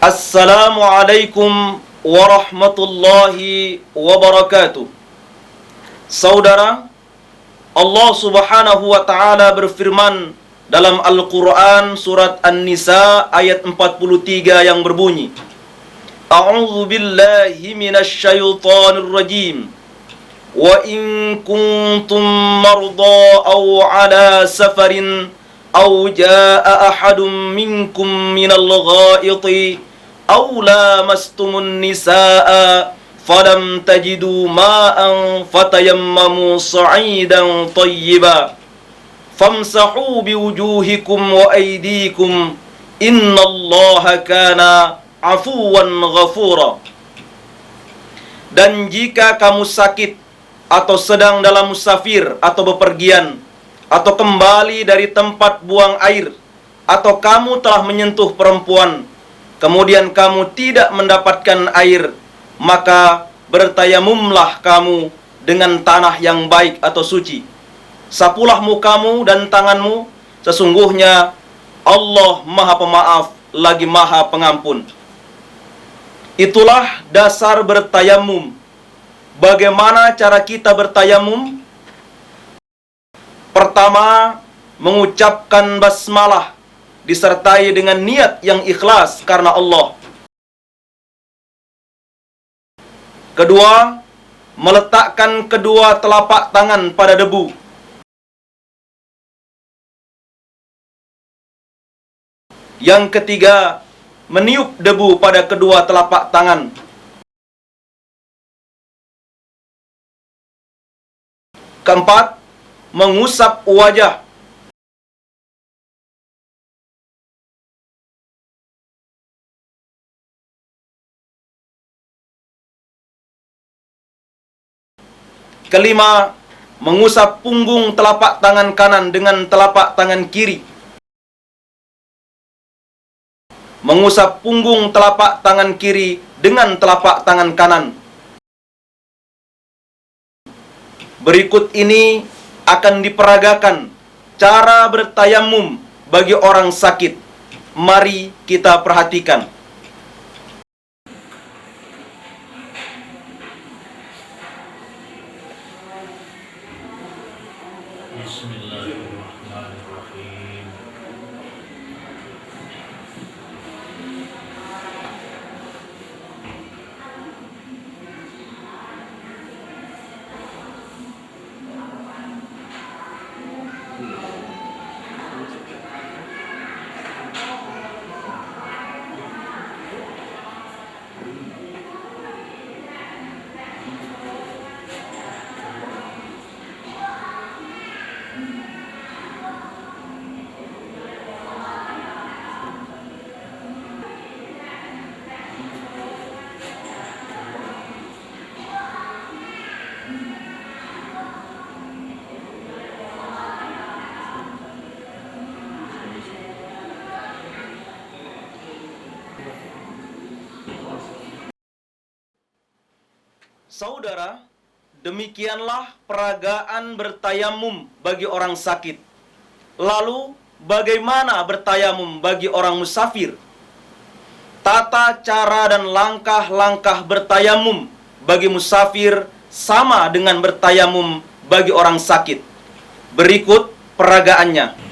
Assalamualaikum warahmatullahi wabarakatuh. Saudara, Allah Subhanahu wa taala berfirman dalam Al-Qur'an surat An-Nisa ayat 43 yang berbunyi, A'udzu billahi minasy syaithanir rajim. Wa in kuntum marda aw ala safarin aw jaa ahadum minkum minal ghaiti aw lamastumun nisaa falam tajidu ma'an fatayammamu sa'idan tayyiba famsahu biwujuhikum wa aydikum innallaha kana afuwan ghafura. Dan jika kamu sakit atau sedang dalam musafir atau bepergian atau kembali dari tempat buang air atau kamu telah menyentuh perempuan kemudian kamu tidak mendapatkan air, maka bertayamumlah kamu dengan tanah yang baik atau suci. Sapulah mukamu dan tanganmu, sesungguhnya Allah Maha Pemaaf lagi Maha Pengampun. Itulah dasar bertayamum. Bagaimana cara kita bertayamum? Pertama, mengucapkan basmalah disertai dengan niat yang ikhlas karena Allah. Kedua, meletakkan kedua telapak tangan pada debu. Yang ketiga, meniup debu pada kedua telapak tangan. Keempat, mengusap wajah. Kelima, mengusap punggung telapak tangan kanan dengan telapak tangan kiri. Mengusap punggung telapak tangan kiri dengan telapak tangan kanan. Berikut ini akan diperagakan cara bertayamum bagi orang sakit. Mari kita perhatikan. Bismillahirrahmanirrahim. Saudara, demikianlah peragaan bertayamum bagi orang sakit. Lalu, bagaimana bertayamum bagi orang musafir? Tata cara dan langkah-langkah bertayamum bagi musafir sama dengan bertayamum bagi orang sakit. Berikut peragaannya.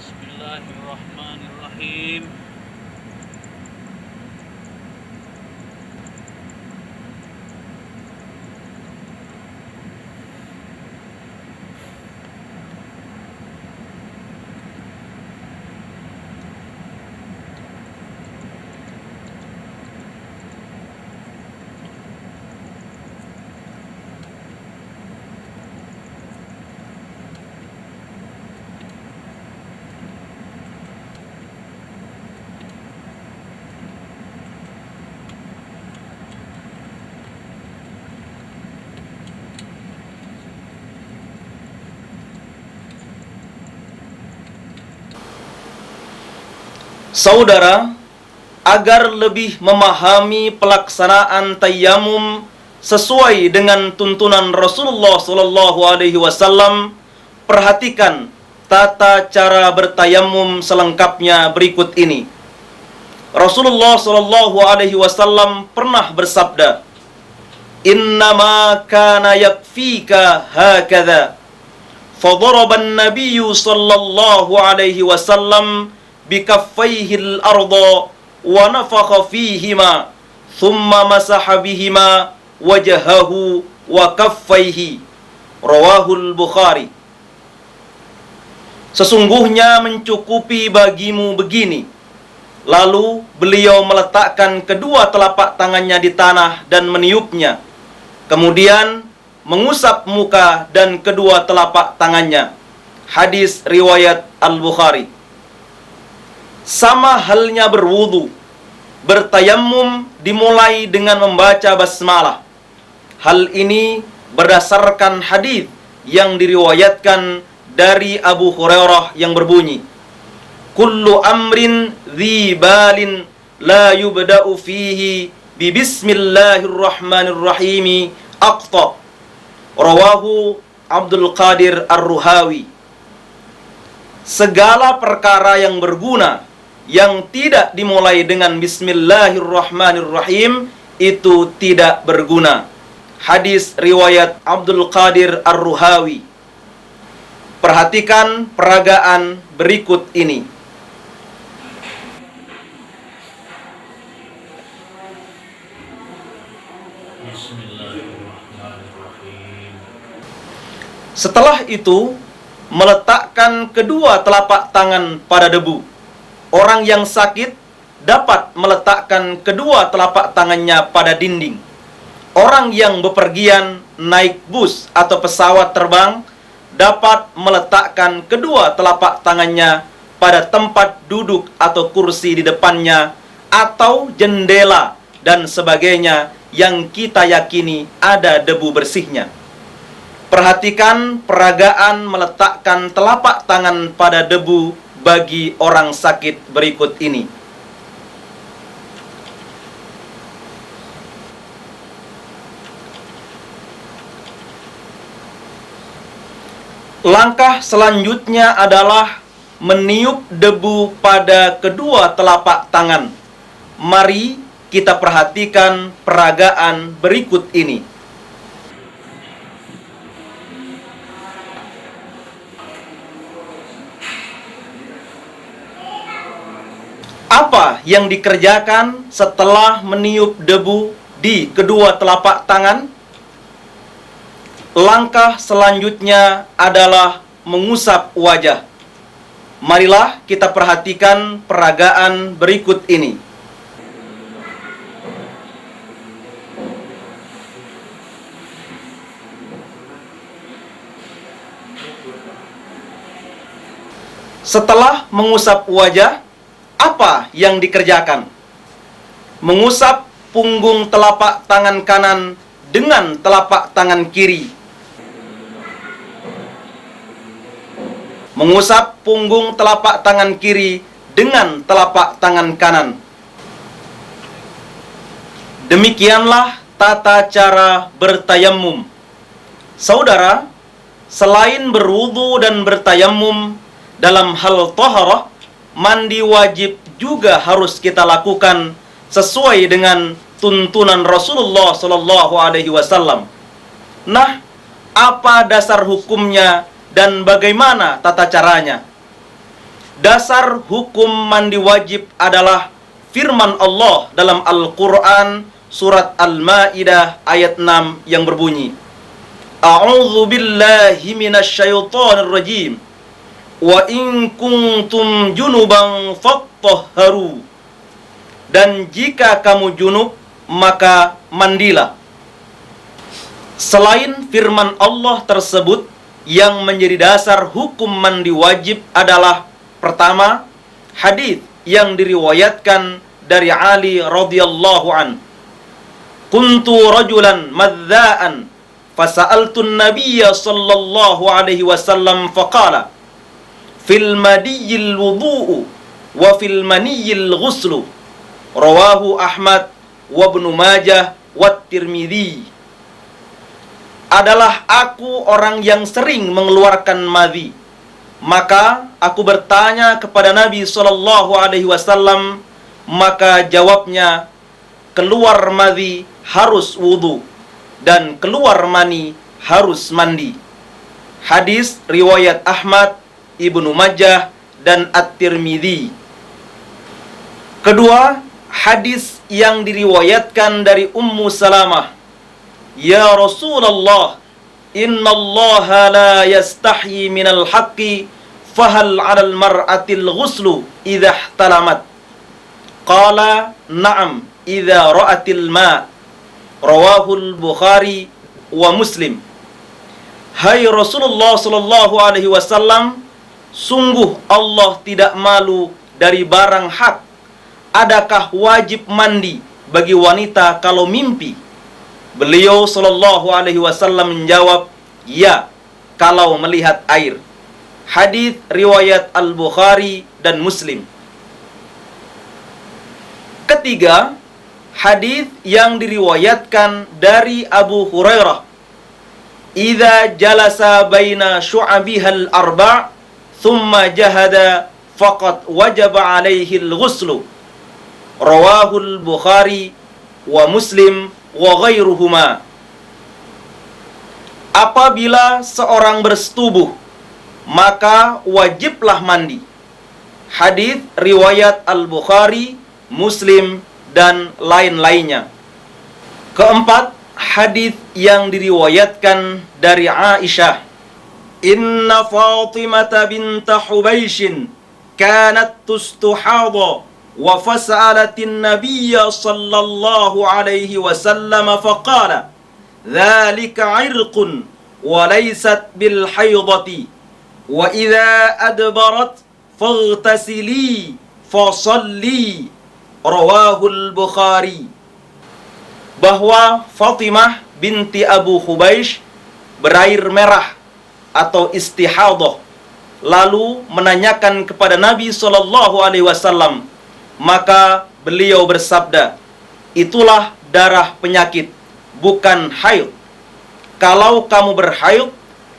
Bismillahirrahmanirrahim. Saudara, agar lebih memahami pelaksanaan tayammum sesuai dengan tuntunan Rasulullah sallallahu alaihi wasallam, perhatikan tata cara bertayammum selengkapnya berikut ini. Rasulullah sallallahu alaihi wasallam pernah bersabda, "Innama kana yakfika hakadha." Fadaraba an-nabiy sallallahu alaihi wasallam bikaffaihi al-ardha wa nafakha fihima thumma masaha bihima wajahahu wa kaffaihi. Rawahul Bukhari. Sesungguhnya mencukupi bagimu begini. Lalu beliau meletakkan kedua telapak tangannya di tanah dan meniupnya. Kemudian mengusap muka dan kedua telapak tangannya. Hadis riwayat Al-Bukhari. Sama halnya berwudu. Bertayammum dimulai dengan membaca basmalah. Hal ini berdasarkan hadis yang diriwayatkan dari Abu Hurairah yang berbunyi, "Kullu amrin dhi balin la yubda'u fihi bi bismillahirrahmanirrahim aqta." Rawahu Abdul Qadir Ar-Ruhawi. Segala perkara yang berguna yang tidak dimulai dengan bismillahirrahmanirrahim itu tidak berguna. Hadis riwayat Abdul Qadir Ar-Ruhawi. Perhatikan peragaan berikut ini. Setelah itu, meletakkan kedua telapak tangan pada debu. Orang yang sakit dapat meletakkan kedua telapak tangannya pada dinding. Orang yang bepergian naik bus atau pesawat terbang dapat meletakkan kedua telapak tangannya pada tempat duduk atau kursi di depannya atau jendela dan sebagainya yang kita yakini ada debu bersihnya. Perhatikan peragaan meletakkan telapak tangan pada debu bagi orang sakit berikut ini. Langkah selanjutnya adalah meniup debu pada kedua telapak tangan. Mari kita perhatikan peragaan berikut ini. Apa yang dikerjakan setelah meniup debu di kedua telapak tangan? Langkah selanjutnya adalah mengusap wajah. Marilah kita perhatikan peragaan berikut ini. Setelah mengusap wajah, apa yang dikerjakan? Mengusap punggung telapak tangan kanan dengan telapak tangan kiri. Mengusap punggung telapak tangan kiri dengan telapak tangan kanan. Demikianlah tata cara bertayammum. Saudara, selain berwudu dan bertayammum, dalam hal taharah, mandi wajib juga harus kita lakukan sesuai dengan tuntunan Rasulullah sallallahu alaihi wasallam. Nah, apa dasar hukumnya dan bagaimana tata caranya? Dasar hukum mandi wajib adalah firman Allah dalam Al-Qur'an surat Al-Maidah ayat 6 yang berbunyi, "A'udzu billahi minasyaitonir rajim. Wa in kuntum junuban fattahharu." Dan jika kamu junub, maka mandilah. Selain firman Allah tersebut, yang menjadi dasar hukum mandi wajib adalah pertama, hadis yang diriwayatkan dari Ali radhiyallahu an. "Kuntu rajulan madza'an fasa'altu an-nabiyya sallallahu alaihi wasallam faqala fil madiyil wudu'u wa fil maniyil ghuslu. Rawahu Ahmad wa Ibnu Majah wa Tirmidzi. Adalah aku orang yang sering mengeluarkan madhi. Maka aku bertanya kepada Nabi SAW, maka jawabnya, keluar madhi harus wudu dan keluar mani harus mandi. Hadis riwayat Ahmad, Ibnu Majah dan At-Tirmidzi. Kedua, hadis yang diriwayatkan dari Ummu Salamah. Ya Rasulullah, innallaha la yastahyi minal haqqi, fahal 'alal mar'atil ghuslu idza ihtalamat? Qala na'am idza ra'atil ma'. Rawahul Bukhari wa Muslim. Hai Rasulullah sallallahu alaihi wasallam, sungguh Allah tidak malu dari barang hak. Adakah wajib mandi bagi wanita kalau mimpi? Beliau sallallahu alaihi wasallam menjawab, ya, kalau melihat air. Hadis riwayat Al-Bukhari dan Muslim. Ketiga, hadis yang diriwayatkan dari Abu Hurairah. Idza jalasa baina syu'abihal arba' thumma jahada faqad wajaba alaihi al-ghuslu. Rawahul Bukhari wa Muslim wa ghairuhuma. Apabila seorang bersetubuh, maka wajiblah mandi. Hadis riwayat Al-Bukhari, Muslim dan lain-lainnya. Keempat, hadis yang diriwayatkan dari Aisyah. Inna Fatimah binta Hubaishin kanat tustuhadha wa fas'alatin nabiyya sallallahu alaihi wasallam faqala dhalika 'irqun wa laysat bil haydati wa idza adbarat faghtasili fasalli. Rawahul Bukhari. Bahwa Fatimah binti Abu Hubaish berair merah atau istihadah, lalu menanyakan kepada Nabi SAW, maka beliau bersabda, itulah darah penyakit, bukan haid. Kalau kamu berhaid,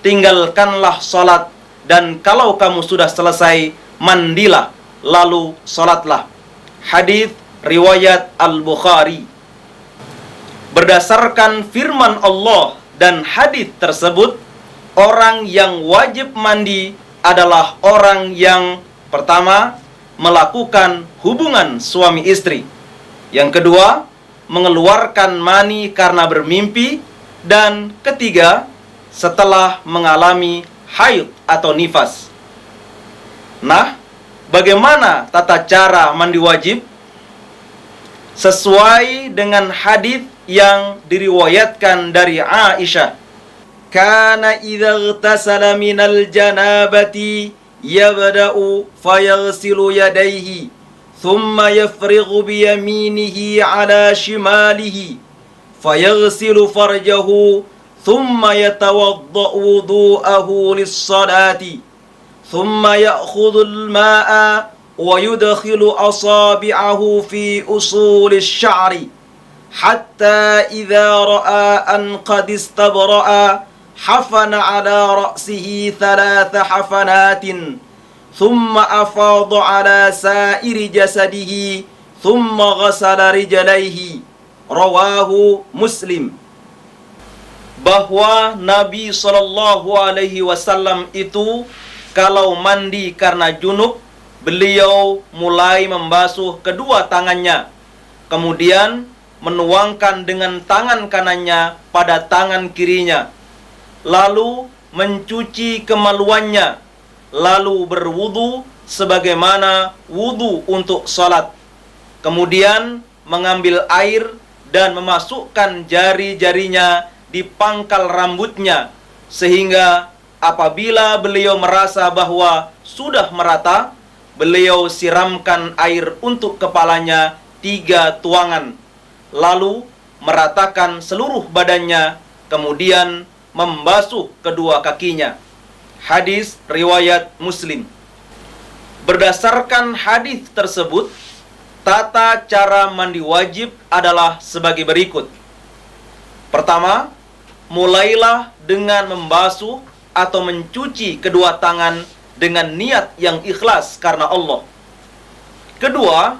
tinggalkanlah salat, dan kalau kamu sudah selesai, mandilah, lalu salatlah. Hadis riwayat Al-Bukhari. Berdasarkan firman Allah dan hadis tersebut, orang yang wajib mandi adalah orang yang pertama, melakukan hubungan suami istri. Yang kedua, mengeluarkan mani karena bermimpi. Dan ketiga, setelah mengalami haid atau nifas. Nah, bagaimana tata cara mandi wajib? Sesuai dengan hadis yang diriwayatkan dari Aisyah. Kana idza ightasala minal janabati yabda'u fayaghsilu yadayhi thumma yafrighu biyaminihi ala shimalihi fayaghsilu farjahu thumma yatawadda'u wudu'ahu lis-salati thumma ya'khudhu al-ma'a wa yudkhilu asabi'ahu fi usuli asy-sya'ri hatta idza ra'a an qad istabra'a hafana ala ra'sihi thalatha hafanatin thumma afadha ala sa'iri jasadihi thumma ghasala rijlaihi. Rawahu Muslim. Bahwa Nabi SAW itu kalau mandi karena junub, beliau mulai membasuh kedua tangannya, kemudian menuangkan dengan tangan kanannya pada tangan kirinya, lalu mencuci kemaluannya, lalu berwudu sebagaimana wudu untuk salat. Kemudian mengambil air dan memasukkan jari-jarinya di pangkal rambutnya, sehingga apabila beliau merasa bahwa sudah merata, beliau siramkan air untuk kepalanya 3 tuangan, lalu meratakan seluruh badannya, kemudian membasuh kedua kakinya. Hadis riwayat Muslim. Berdasarkan hadis tersebut, tata cara mandi wajib adalah sebagai berikut. Pertama, mulailah dengan membasuh atau mencuci kedua tangan dengan niat yang ikhlas karena Allah. Kedua,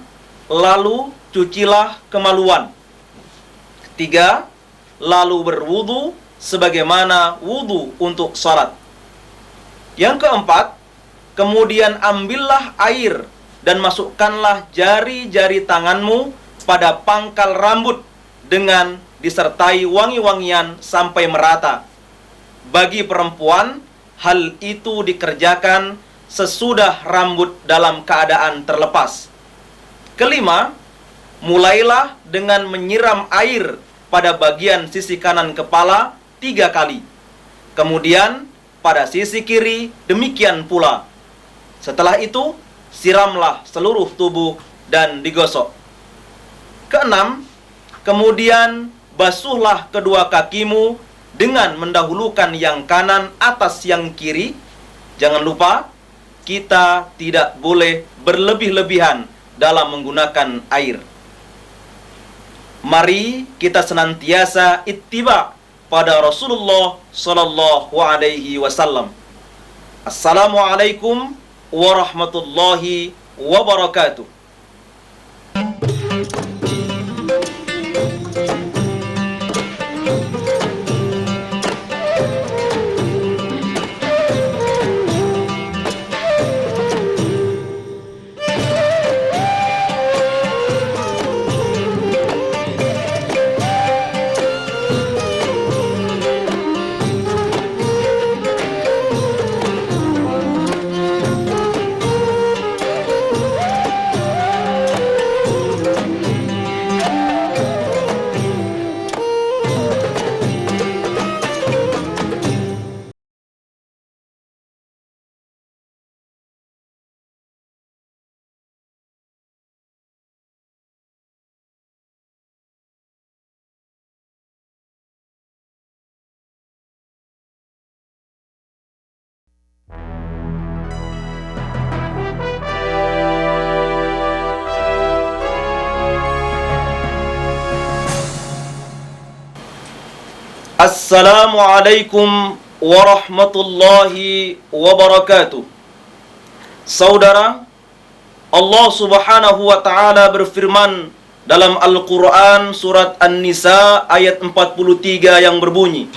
lalu cucilah kemaluan. Ketiga, lalu berwudu sebagaimana wudu untuk salat. Yang keempat, kemudian ambillah air dan masukkanlah jari-jari tanganmu pada pangkal rambut dengan disertai wangi-wangian sampai merata. Bagi perempuan, hal itu dikerjakan sesudah rambut dalam keadaan terlepas. Kelima, mulailah dengan menyiram air pada bagian sisi kanan kepala 3 kali. Kemudian pada sisi kiri demikian pula. Setelah itu, siramlah seluruh tubuh dan digosok. Keenam, kemudian basuhlah kedua kakimu dengan mendahulukan yang kanan atas yang kiri. Jangan lupa, kita tidak boleh berlebih-lebihan dalam menggunakan air. Mari kita senantiasa ittiba pada Rasulullah sallallahu alaihi wasallam. Assalamualaikum warahmatullahi wabarakatuh. Assalamualaikum warahmatullahi wabarakatuh. Saudara, Allah Subhanahu wa taala berfirman dalam Al-Qur'an surat An-Nisa ayat 43 yang berbunyi,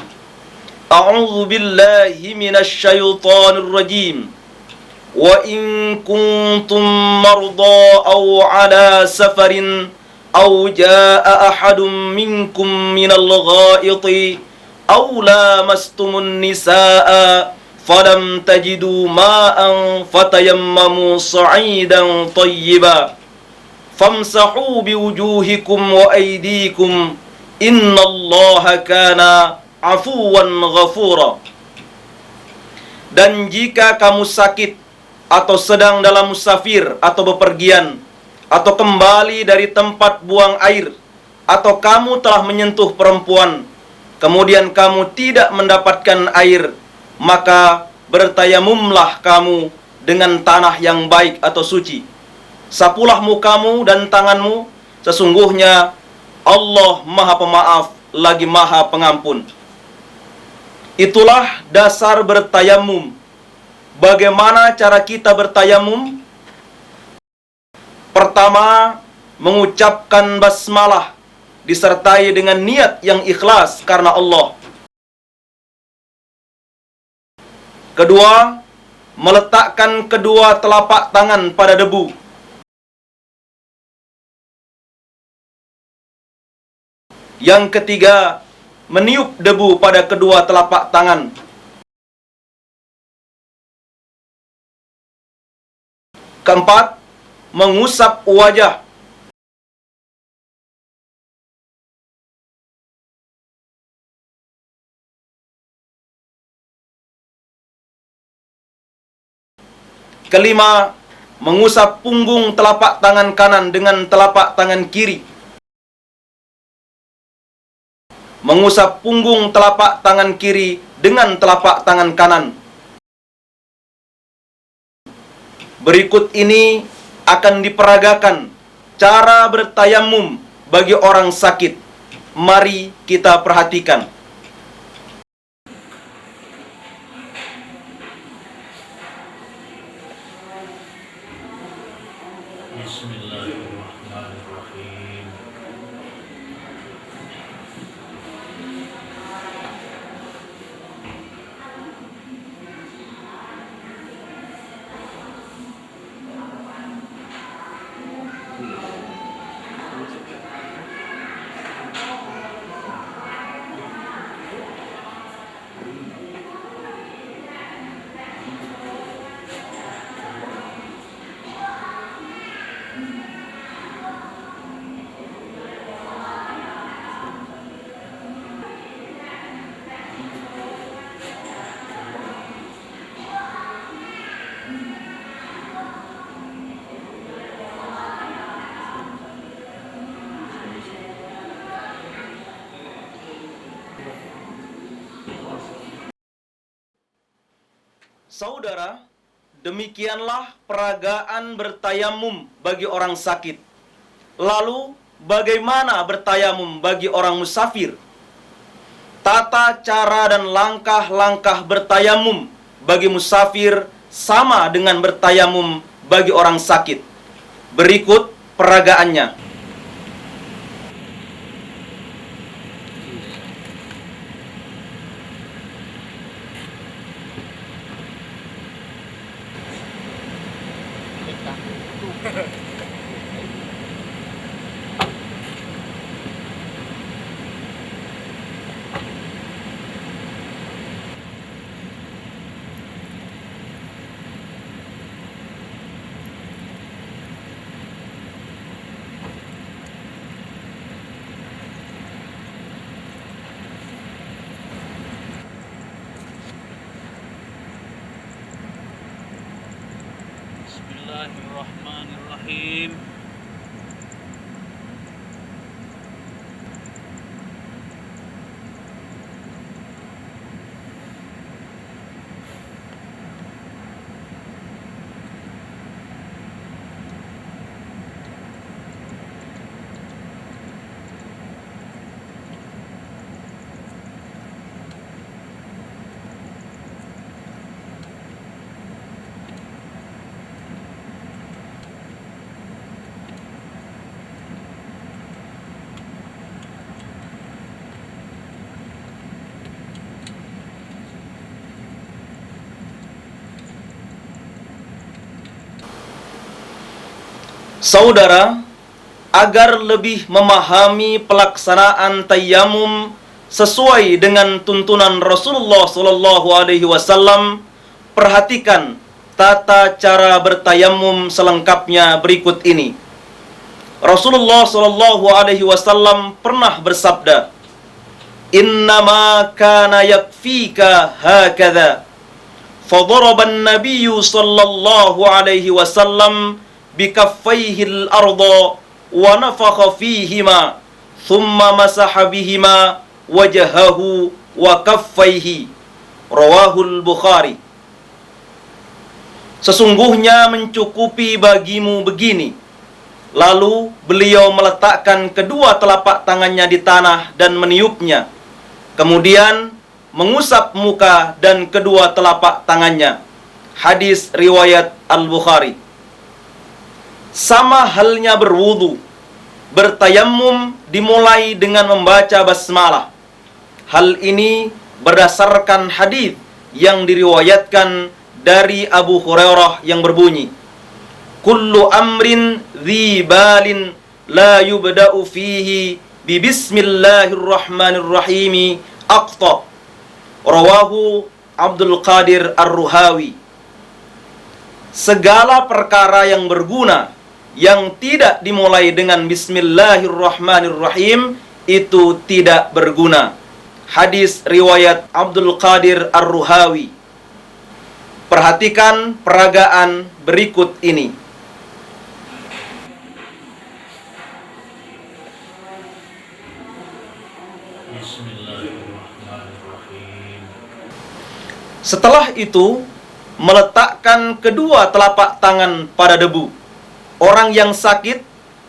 A'udzu billahi minasy syaithanir rajim. Wa in kuntum marda aw ala safarin aw jaa ahadum minkum minal ghaiti aw lamastumun nisaa falam tajidu ma'an fatayammamu sa'idan tayyiba famsahu biwujuhikum wa aydikum innallaha kana afuwan ghafura. Dan jika kamu sakit atau sedang dalam musafir atau bepergian atau kembali dari tempat buang air atau kamu telah menyentuh perempuan kemudian kamu tidak mendapatkan air, maka bertayamumlah kamu dengan tanah yang baik atau suci. Sapulah mukamu dan tanganmu, sesungguhnya Allah Maha Pemaaf lagi Maha Pengampun. Itulah dasar bertayamum. Bagaimana cara kita bertayamum? Pertama, mengucapkan basmalah disertai dengan niat yang ikhlas karena Allah. Kedua, meletakkan kedua telapak tangan pada debu. Yang ketiga, meniup debu pada kedua telapak tangan. Keempat, mengusap wajah. Kelima, mengusap punggung telapak tangan kanan dengan telapak tangan kiri. Mengusap punggung telapak tangan kiri dengan telapak tangan kanan. Berikut ini akan diperagakan cara bertayamum bagi orang sakit. Mari kita perhatikan. Bismillahirrahmanirrahim. Saudara, demikianlah peragaan bertayamum bagi orang sakit. Lalu, bagaimana bertayamum bagi orang musafir? Tata cara dan langkah-langkah bertayamum bagi musafir sama dengan bertayamum bagi orang sakit. Berikut peragaannya. Bismillahirrahmanirrahim. Saudara, agar lebih memahami pelaksanaan tayamum sesuai dengan tuntunan Rasulullah SAW, perhatikan tata cara bertayamum selengkapnya berikut ini. Rasulullah SAW pernah bersabda, "Innama kana yakfika hakadha." Fadaraba an-nabiyyu sallallahu alaihi wasallam bikaffaihi al-arda wa nafakha fihima thumma masaha bihima wajahahu wa kaffaihi. Rawahul Bukhari. Sesungguhnya mencukupi bagimu begini. Lalu beliau meletakkan kedua telapak tangannya di tanah dan meniupnya. Kemudian mengusap muka dan kedua telapak tangannya. Hadis riwayat Al-Bukhari. Sama halnya berwudu. Bertayamum dimulai dengan membaca basmalah. Hal ini berdasarkan hadis yang diriwayatkan dari Abu Hurairah yang berbunyi, "Kullu amrin dhi balin la yubda'u fihi bi bismillahirrahmanirrahim aqta." Rawahu Abdul Qadir Ar-Ruhawi. Segala perkara yang berguna yang tidak dimulai dengan bismillahirrahmanirrahim itu tidak berguna. Hadis riwayat Abdul Qadir Ar-Ruhawi. Perhatikan peragaan berikut ini. Bismillahirrahmanirrahim. Setelah itu, meletakkan kedua telapak tangan pada debu. Orang yang sakit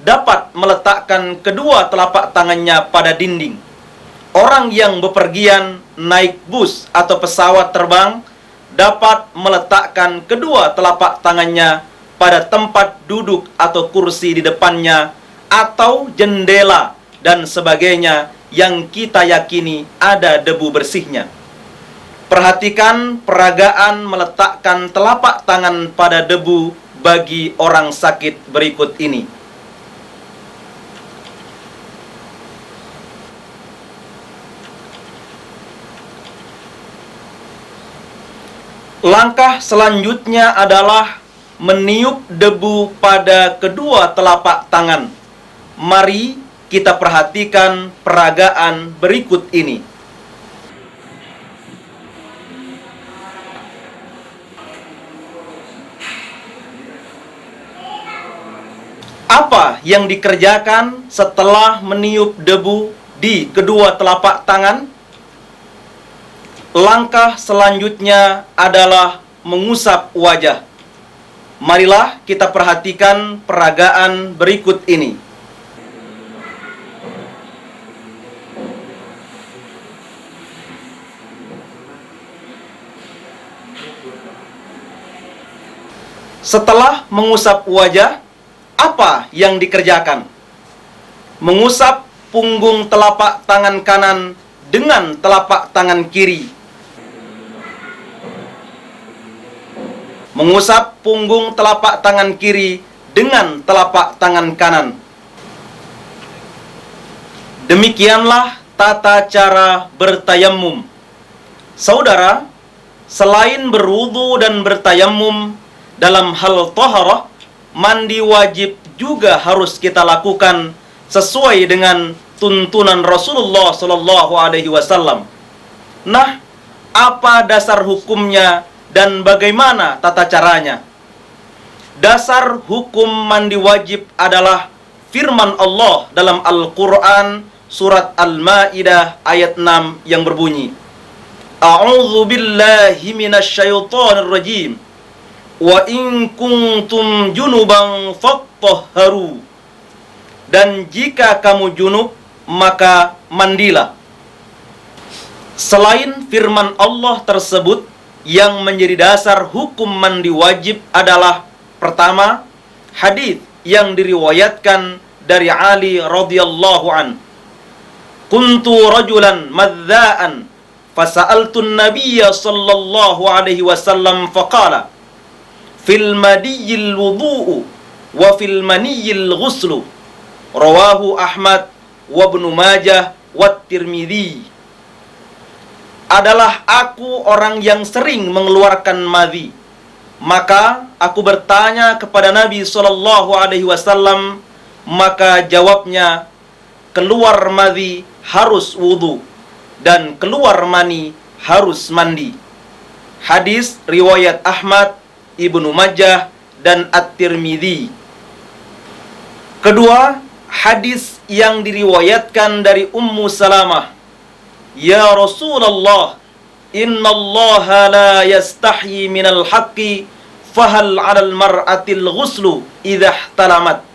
dapat meletakkan kedua telapak tangannya pada dinding. Orang yang bepergian naik bus atau pesawat terbang dapat meletakkan kedua telapak tangannya pada tempat duduk atau kursi di depannya atau jendela dan sebagainya yang kita yakini ada debu bersihnya. Perhatikan peragaan meletakkan telapak tangan pada debu bagi orang sakit berikut ini. Langkah selanjutnya adalah meniup debu pada kedua telapak tangan. Mari kita perhatikan peragaan berikut ini. Apa yang dikerjakan setelah meniup debu di kedua telapak tangan? Langkah selanjutnya adalah mengusap wajah. Marilah kita perhatikan peragaan berikut ini. Setelah mengusap wajah, apa yang dikerjakan? Mengusap punggung telapak tangan kanan dengan telapak tangan kiri. Mengusap punggung telapak tangan kiri dengan telapak tangan kanan. Demikianlah tata cara bertayamum. Saudara, selain berwudu dan bertayamum dalam hal taharah, mandi wajib juga harus kita lakukan sesuai dengan tuntunan Rasulullah Shallallahu Alaihi Wasallam. Nah, apa dasar hukumnya dan bagaimana tata caranya? Dasar hukum mandi wajib adalah firman Allah dalam Al-Quran surat Al-Ma'idah ayat 6 yang berbunyi, A'udzu billahi minasyaitonir rajim. Wa in kuntum junuban fattahharu. Dan jika kamu junub, maka mandilah. Selain firman Allah tersebut, yang menjadi dasar hukum mandi wajib adalah pertama, hadis yang diriwayatkan dari Ali radhiyallahu an. Kuntu rajulan madza'an fasa'altu an-nabiyya sallallahu alaihi wasallam faqala fil madiyil wudu'u wa fil maniyil ghuslu. Rawahu Ahmad wa Ibnu Majah wa Tirmidzi. Adalah aku orang yang sering mengeluarkan madhi. Maka aku bertanya kepada Nabi sallallahu alaihi wasallam, maka jawabnya, keluar madhi harus wudu dan keluar mani harus mandi. Hadis riwayat Ahmad, Ibnu Majah dan At-Tirmidzi. Kedua, hadis yang diriwayatkan dari Ummu Salamah. Ya Rasulullah, innallaha la yastahyi minal haqqi fahal 'alal mar'atil ghuslu idza ihtalamat.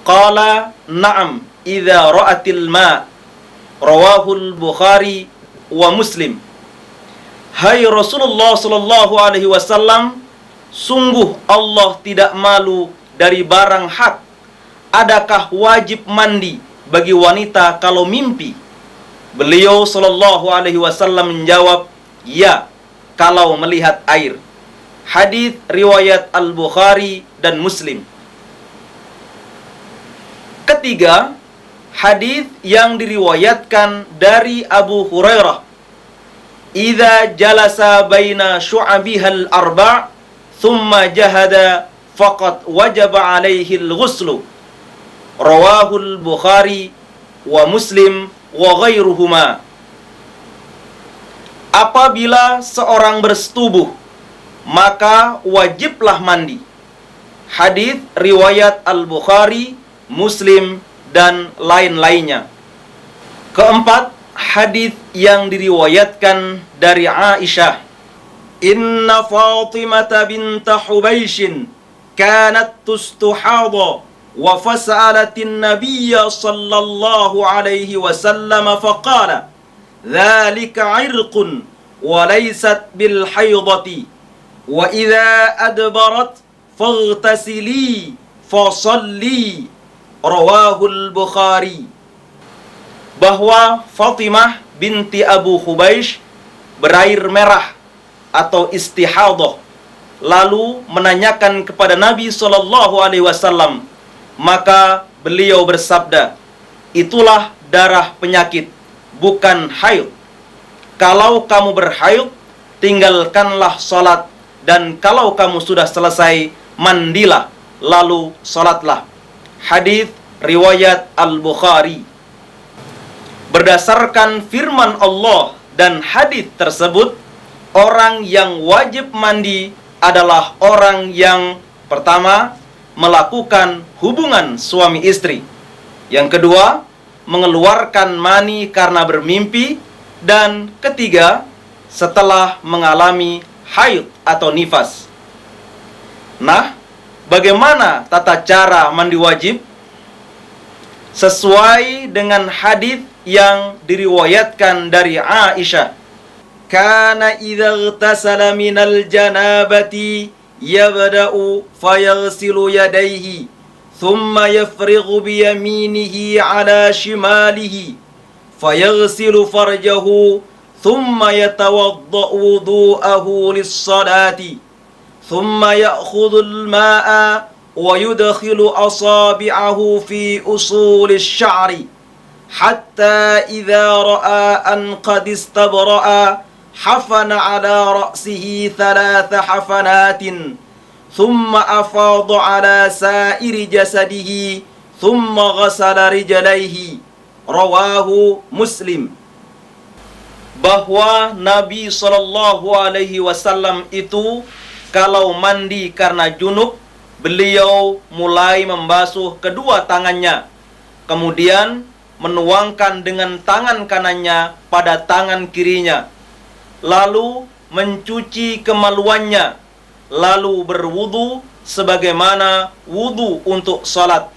Qala na'am idza ra'atil ma'. Rawahul Bukhari wa Muslim. Hai Rasulullah sallallahu alaihi wasallam, sungguh Allah tidak malu dari barang hak. Adakah wajib mandi bagi wanita kalau mimpi? Beliau sallallahu alaihi wasallam menjawab, ya, kalau melihat air. Hadis riwayat Al-Bukhari dan Muslim. Ketiga, hadis yang diriwayatkan dari Abu Hurairah. Idza jalasa baina syu'abihal arba' thumma jahada faqad wajaba alaihi al-ghuslu. Rawahul Bukhari wa Muslim wa ghairuhuma. Apabila seorang bersetubuh, maka wajiblah mandi. Hadis riwayat Al-Bukhari, Muslim dan lain-lainnya. Keempat, hadis yang diriwayatkan dari Aisyah. Inna Fatimah bint Hubaishin kanat tustuhadha wa fas'alatin nabiyya sallallahu alaihi wasallam faqala dhalika irqun wa laysat bil haydati wa idza adbarat faghtasili fasalli, rawahul Bukhari. Bahwa Fatimah binti Abu Hubaish berair merah atau istihadah, lalu menanyakan kepada Nabi sallallahu alaihi wasallam, maka beliau bersabda, itulah darah penyakit, bukan haid. Kalau kamu berhaid, tinggalkanlah salat, dan kalau kamu sudah selesai, mandilah, lalu salatlah. Hadis riwayat Al-Bukhari. Berdasarkan firman Allah dan hadis tersebut, orang yang wajib mandi adalah orang yang pertama melakukan hubungan suami istri, yang kedua mengeluarkan mani karena bermimpi, dan ketiga setelah mengalami haid atau nifas. Nah, bagaimana tata cara mandi wajib? Sesuai dengan hadis yang diriwayatkan dari Aisyah, kana idza ightasala minal janabati yabda'u fayaghsilu yadayhi thumma yafrighu biyaminihi ala shimalihi fayaghsilu farjahu thumma yatawadda'u wudu'ahu lis-salati thumma ya'khudhu al-ma'a wa yudkhilu asabi'ahu fi usuli asy-sya'ri hatta idza ra'a an qad istabra'a hafana ala ra'sihi thalatha hafanatin thumma afadha ala sa'iri jasadihi thumma ghasala rijlaihi, rawahu Muslim. Bahwa Nabi sallallahu alaihi wasallam itu kalau mandi karena junub, beliau mulai membasuh kedua tangannya, kemudian menuangkan dengan tangan kanannya pada tangan kirinya, lalu mencuci kemaluannya, lalu berwudu sebagaimana wudu untuk salat,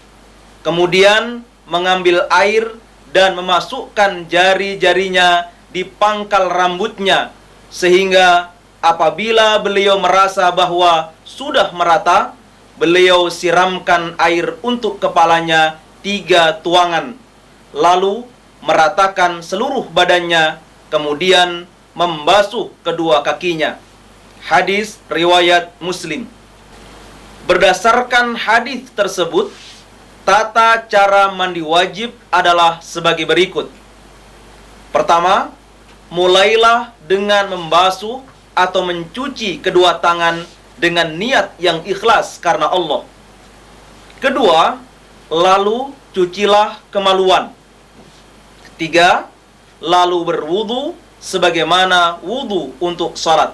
kemudian mengambil air dan memasukkan jari-jarinya di pangkal rambutnya, sehingga apabila beliau merasa bahwa sudah merata, beliau siramkan air untuk kepalanya 3 tuangan, lalu meratakan seluruh badannya, kemudian membasuh kedua kakinya. Hadis riwayat Muslim. Berdasarkan hadis tersebut, tata cara mandi wajib adalah sebagai berikut. Pertama, mulailah dengan membasuh atau mencuci kedua tangan dengan niat yang ikhlas karena Allah. Kedua, lalu cucilah kemaluan. Ketiga, lalu berwudu sebagaimana wudu untuk salat.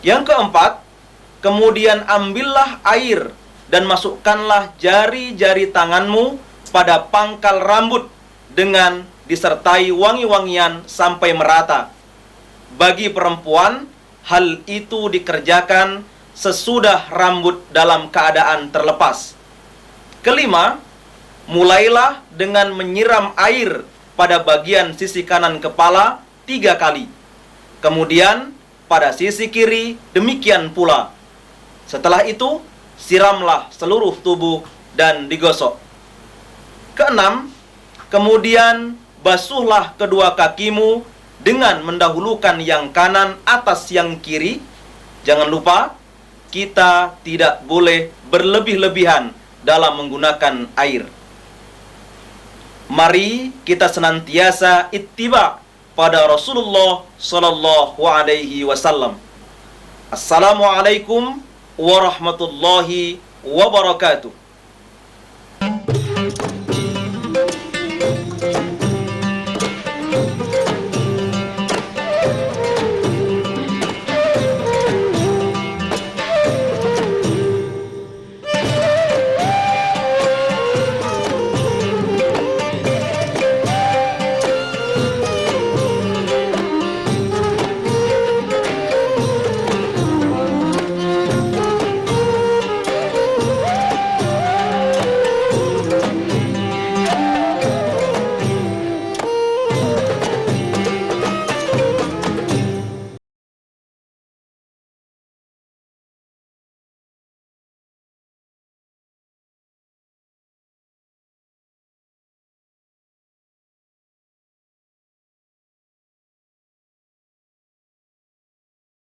Yang keempat, kemudian ambillah air dan masukkanlah jari-jari tanganmu pada pangkal rambut dengan disertai wangi-wangian sampai merata. Bagi perempuan, hal itu dikerjakan sesudah rambut dalam keadaan terlepas. Kelima, mulailah dengan menyiram air pada bagian sisi kanan kepala 3 kali. Kemudian pada sisi kiri demikian pula. Setelah itu, siramlah seluruh tubuh dan digosok. Keenam, kemudian basuhlah kedua kakimu dengan mendahulukan yang kanan atas yang kiri. Jangan lupa, kita tidak boleh berlebih-lebihan dalam menggunakan air. Mari kita senantiasa ittiba pada Rasulullah sallallahu alaihi wasallam. Assalamualaikum warahmatullahi wabarakatuh.